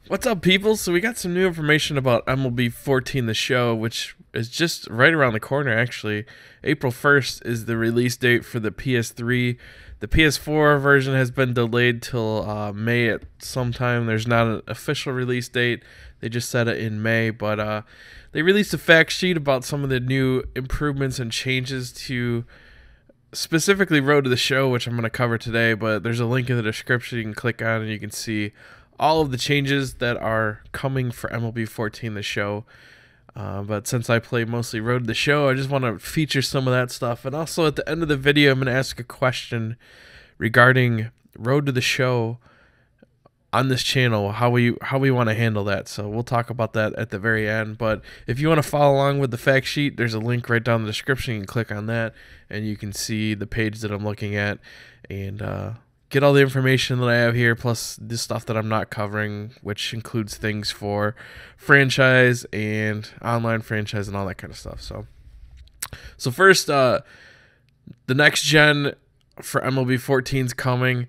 What's up, people? So we got some new information about MLB 14 The Show, which is just right around the corner, actually. April 1st is the release date for the PS3. The PS4 version has been delayed till May at some time. There's not an official release date. They just set it in May, but they released a fact sheet about some of the new improvements and changes to specifically Road to the Show, which I'm going to cover today, but there's a link in the description you can click on and you can see all of the changes that are coming for MLB 14 The Show. But since I play mostly Road to the Show, I just want to feature some of that stuff. And also at the end of the video, I'm going to ask a question regarding Road to the Show on this channel, how we want to handle that. So we'll talk about that at the very end. But if you want to follow along with the fact sheet, there's a link right down in the description. You can click on that and you can see the page that I'm looking at and get all the information that I have here, plus the stuff that I'm not covering, which includes things for franchise and online franchise and all that kind of stuff. So first, the next gen for MLB 14 is coming.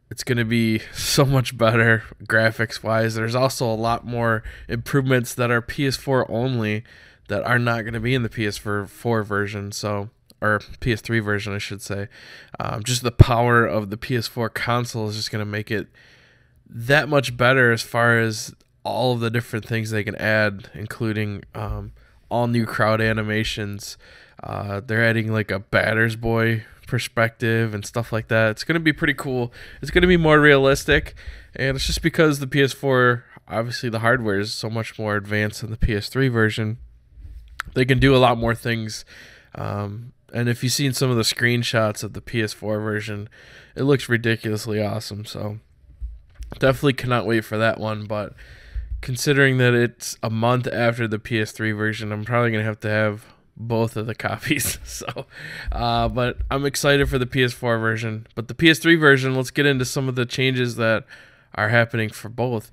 It's going to be so much better graphics wise. There's also a lot more improvements that are PS4 only that are not going to be in the PS4 version. Or PS3 version, I should say. Just the power of the PS4 console is just going to make it that much better as far as all of the different things they can add, including all new crowd animations. They're adding like a batter's boy perspective and stuff like that. It's going to be pretty cool. It's going to be more realistic, and it's just because the PS4, obviously the hardware is so much more advanced than the PS3 version. They can do a lot more things. And if you've seen some of the screenshots of the PS4 version, it looks ridiculously awesome. So definitely cannot wait for that one. But considering that it's a month after the PS3 version, I'm probably going to have both of the copies. But I'm excited for the PS4 version. But the PS3 version, let's get into some of the changes that are happening for both.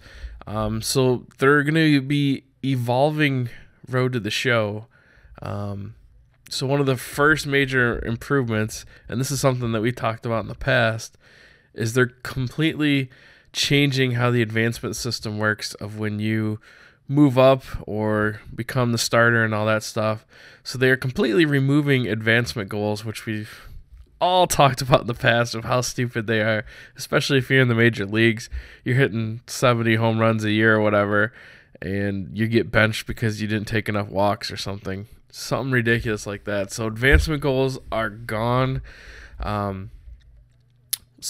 So they're going to be evolving Road to the Show. So one of the first major improvements, and this is something that we talked about in the past, is they're completely changing how the advancement system works of when you move up or become the starter and all that stuff. So they are completely removing advancement goals, which we've all talked about in the past of how stupid they are, especially if you're in the major leagues. You're hitting 70 home runs a year or whatever, and you get benched because you didn't take enough walks or something ridiculous like that. So advancement goals are gone. So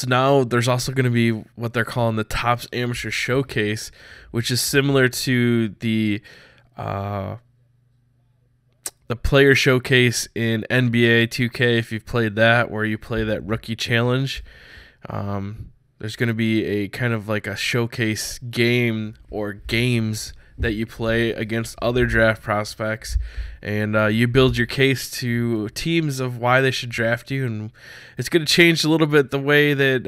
now there's also going to be what they're calling the Topps Amateur Showcase, which is similar to the player showcase in NBA 2K, if you've played that, where you play that rookie challenge. There's going to be a kind of like a showcase game or games that you play against other draft prospects, and you build your case to teams of why they should draft you, and it's going to change a little bit the way that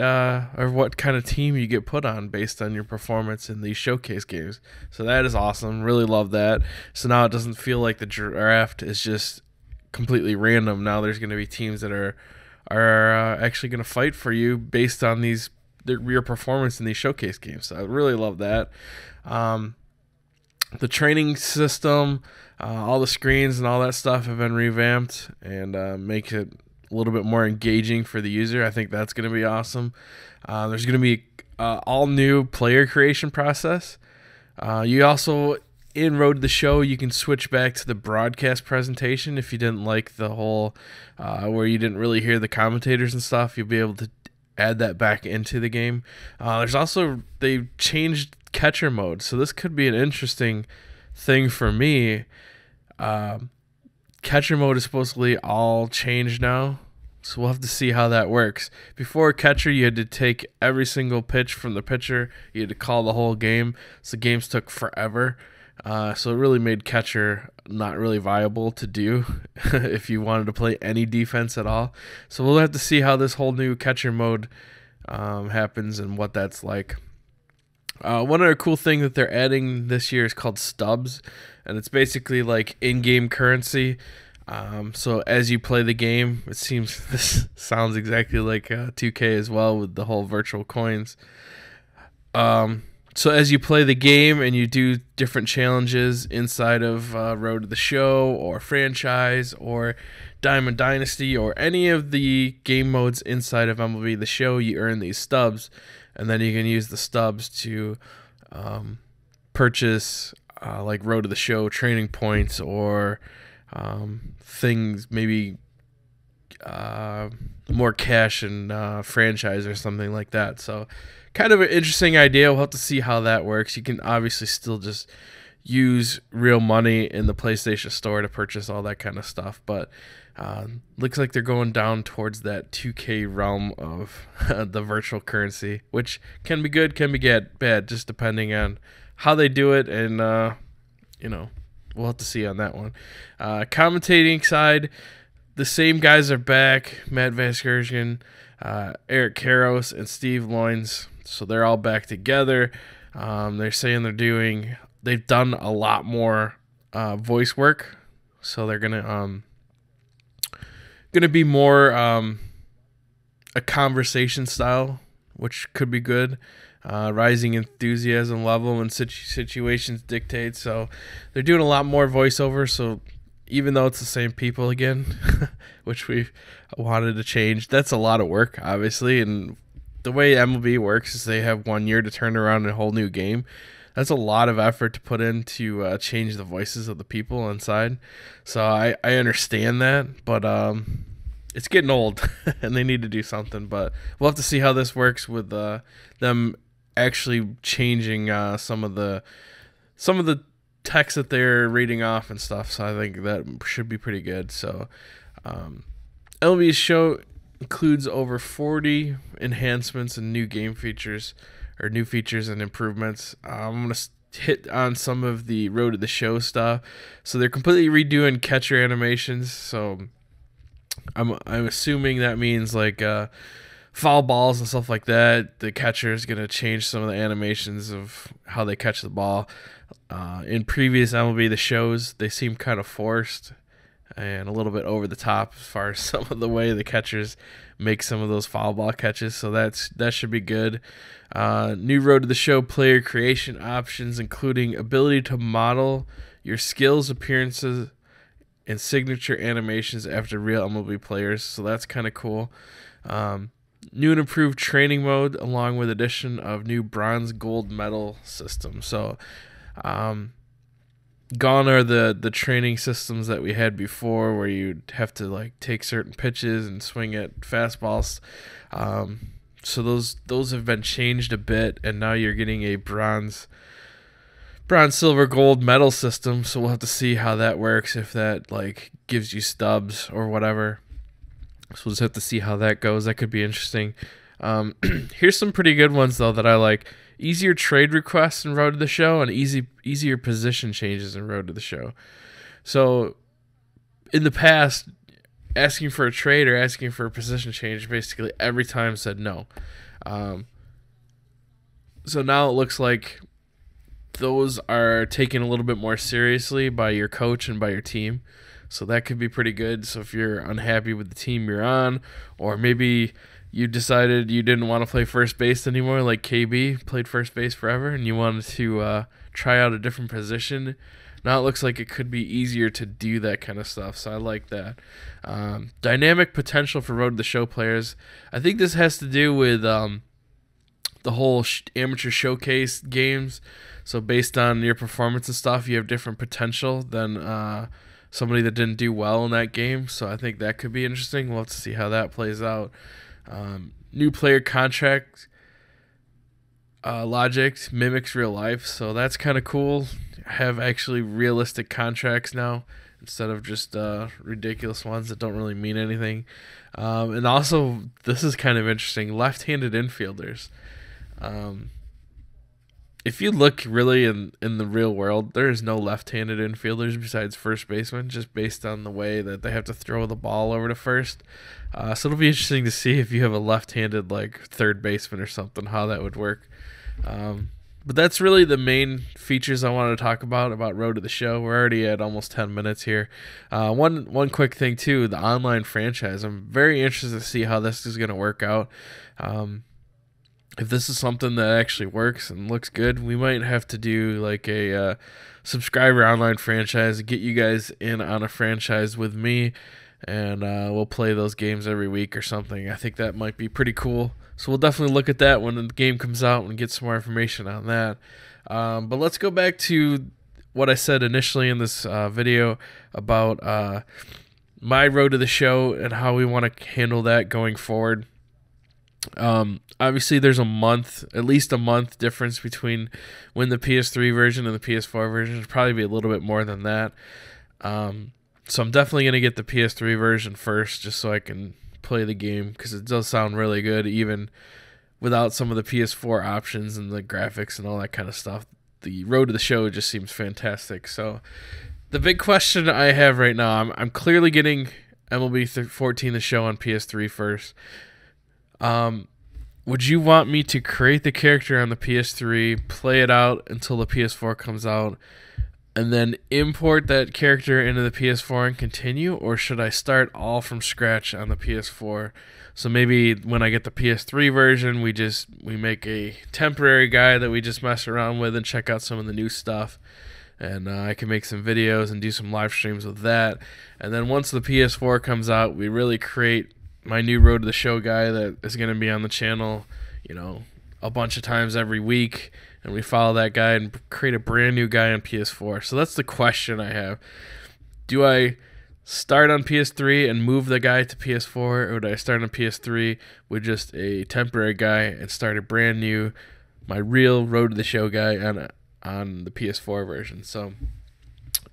or what kind of team you get put on based on your performance in these showcase games. So that is awesome. Really love that. So now it doesn't feel like the draft is just completely random. Now there's going to be teams that are actually going to fight for you based on your performance in these showcase games. So I really love that. The training system, all the screens and all that stuff have been revamped and make it a little bit more engaging for the user. I think that's going to be awesome. There's going to be all new player creation process. You also, in Road to the Show, you can switch back to the broadcast presentation if you didn't like the whole where you didn't really hear the commentators and stuff. You'll be able to add that back into the game. There's also, they've changed catcher mode, so this could be an interesting thing for me. Catcher mode is supposedly all changed now, so we'll have to see how that works. Before catcher, you had to take every single pitch from the pitcher. You had to call the whole game, so games took forever. So it really made catcher not really viable to do if you wanted to play any defense at all. So we'll have to see how this whole new catcher mode happens and what that's like. One other cool thing that they're adding this year is called stubs, and it's basically like in-game currency. So as you play the game, it seems this sounds exactly like 2K as well with the whole virtual coins. So as you play the game and you do different challenges inside of Road to the Show or Franchise or Diamond Dynasty or any of the game modes inside of MLB The Show, you earn these stubs, and then you can use the stubs to purchase like Road to the Show training points or things, maybe more cash in Franchise or something like that. So kind of an interesting idea. We'll have to see how that works. You can obviously still just use real money in the PlayStation Store to purchase all that kind of stuff, but looks like they're going down towards that 2K realm of the virtual currency, which can be good, can be bad, just depending on how they do it, and we'll have to see on that one. Commentating side, the same guys are back: Matt Vasgersian, Eric Karros, and Steve Loins. So they're all back together. They're saying they've done a lot more voice work, so they're gonna be more a conversation style, which could be good. Rising enthusiasm level when situations dictate. So they're doing a lot more voiceover. So even though it's the same people again, which we wanted to change, that's a lot of work, obviously. And the way MLB works is they have 1 year to turn around a whole new game. That's a lot of effort to put in to change the voices of the people inside. So I understand that, but it's getting old and they need to do something. But we'll have to see how this works with them actually changing some of the text that they're reading off and stuff. So I think that should be pretty good. So MLB's show includes over 40 enhancements and new game features, or new features and improvements. I'm going to hit on some of the Road to the Show stuff. So they're completely redoing catcher animations. So I'm assuming that means like foul balls and stuff like that. The catcher is going to change some of the animations of how they catch the ball. In previous MLB The Shows, they seem kind of forced and a little bit over the top as far as some of the way the catchers make some of those foul ball catches. So that should be good. New Road to the Show player creation options, including ability to model your skills, appearances, and signature animations after real MLB players. So that's kind of cool. New and improved training mode, along with addition of new bronze gold medal system. So gone are the training systems that we had before, where you'd have to like take certain pitches and swing at fastballs. So those have been changed a bit, and now you're getting a bronze, silver, gold medal system. So we'll have to see how that works, if that like gives you stubs or whatever. So we'll just have to see how that goes. That could be interesting. Here's some pretty good ones though that I like. Easier trade requests in Road to the Show, and easier position changes in Road to the Show. So in the past, asking for a trade or asking for a position change basically every time said no. So now it looks like those are taken a little bit more seriously by your coach and by your team. So that could be pretty good. So if you're unhappy with the team you're on, or maybe you decided you didn't want to play first base anymore, like KB played first base forever, and you wanted to try out a different position, now it looks like it could be easier to do that kind of stuff. So I like that. Dynamic potential for Road to the Show players. I think this has to do with the whole amateur showcase games. So based on your performance and stuff, you have different potential than somebody that didn't do well in that game. So I think that could be interesting. We'll have to see how that plays out. New player contract logic mimics real life, so that's kind of cool. Have actually realistic contracts now instead of just ridiculous ones that don't really mean anything. And also, this is kind of interesting, left-handed infielders. If you look really in the real world, there is no left-handed infielders besides first baseman, just based on the way that they have to throw the ball over to first. So it'll be interesting to see if you have a left-handed like third baseman or something, how that would work. But that's really the main features I wanted to talk about Road to the Show. We're already at almost 10 minutes here. One quick thing too, the online franchise. I'm very interested to see how this is going to work out. if this is something that actually works and looks good, we might have to do like a subscriber online franchise, get you guys in on a franchise with me, and we'll play those games every week or something. I think that might be pretty cool. So we'll definitely look at that when the game comes out and get some more information on that. But let's go back to what I said initially in this video about my road to the show and how we want to handle that going forward. Obviously there's at least a month difference between when the PS3 version and the PS4 version. It'll probably be a little bit more than that. So I'm definitely going to get the PS3 version first just so I can play the game, because it does sound really good even without some of the PS4 options and the graphics and all that kind of stuff. The road to the show just seems fantastic. So the big question I have right now, I'm clearly getting MLB 14 the show on PS3 first. Would you want me to create the character on the PS3, play it out until the PS4 comes out, and then import that character into the PS4 and continue? Or should I start all from scratch on the PS4? So maybe when I get the PS3 version, we make a temporary guy that we just mess around with and check out some of the new stuff. And I can make some videos and do some live streams with that. And then once the PS4 comes out, we really create my new road to the show guy that is going to be on the channel, a bunch of times every week, and we follow that guy and create a brand new guy on PS4. So that's the question I have. Do I start on PS3 and move the guy to PS4, or do I start on PS3 with just a temporary guy and start a brand new, my real road to the show guy on the PS4 version? So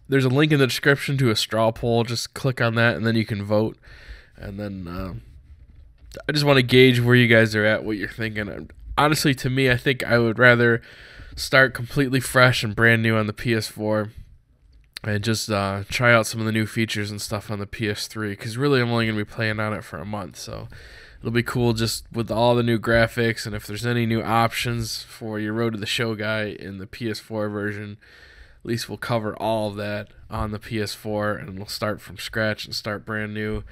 there's a link in the description to a straw poll. Just click on that and then you can vote. And then I just want to gauge where you guys are at, what you're thinking. Honestly, to me, I think I would rather start completely fresh and brand new on the PS4 and just try out some of the new features and stuff on the PS3, because really I'm only going to be playing on it for a month. So it'll be cool just with all the new graphics, and if there's any new options for your road to the show guy in the PS4 version, at least we'll cover all of that on the PS4, and we'll start from scratch and start brand new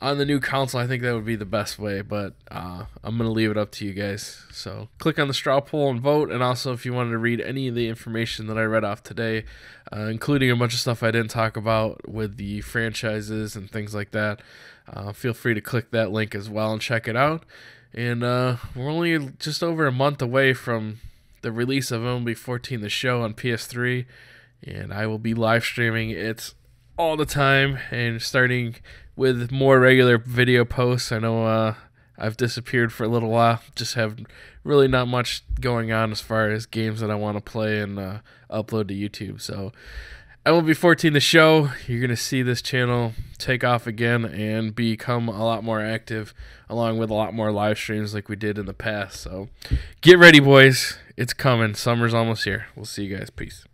on the new console. I think that would be the best way, but I'm going to leave it up to you guys. So click on the straw poll and vote. And also, if you wanted to read any of the information that I read off today, including a bunch of stuff I didn't talk about with the franchises and things like that, feel free to click that link as well and check it out. And we're only just over a month away from the release of MLB 14 the show on PS3, and I will be live streaming it all the time and starting with more regular video posts. I know I've disappeared for a little while, just have really not much going on as far as games that I want to play and upload to YouTube. So MLB 14 the show, you're going to see this channel take off again and become a lot more active, along with a lot more live streams like we did in the past. So get ready, boys. It's coming. Summer's almost here. We'll see you guys. Peace.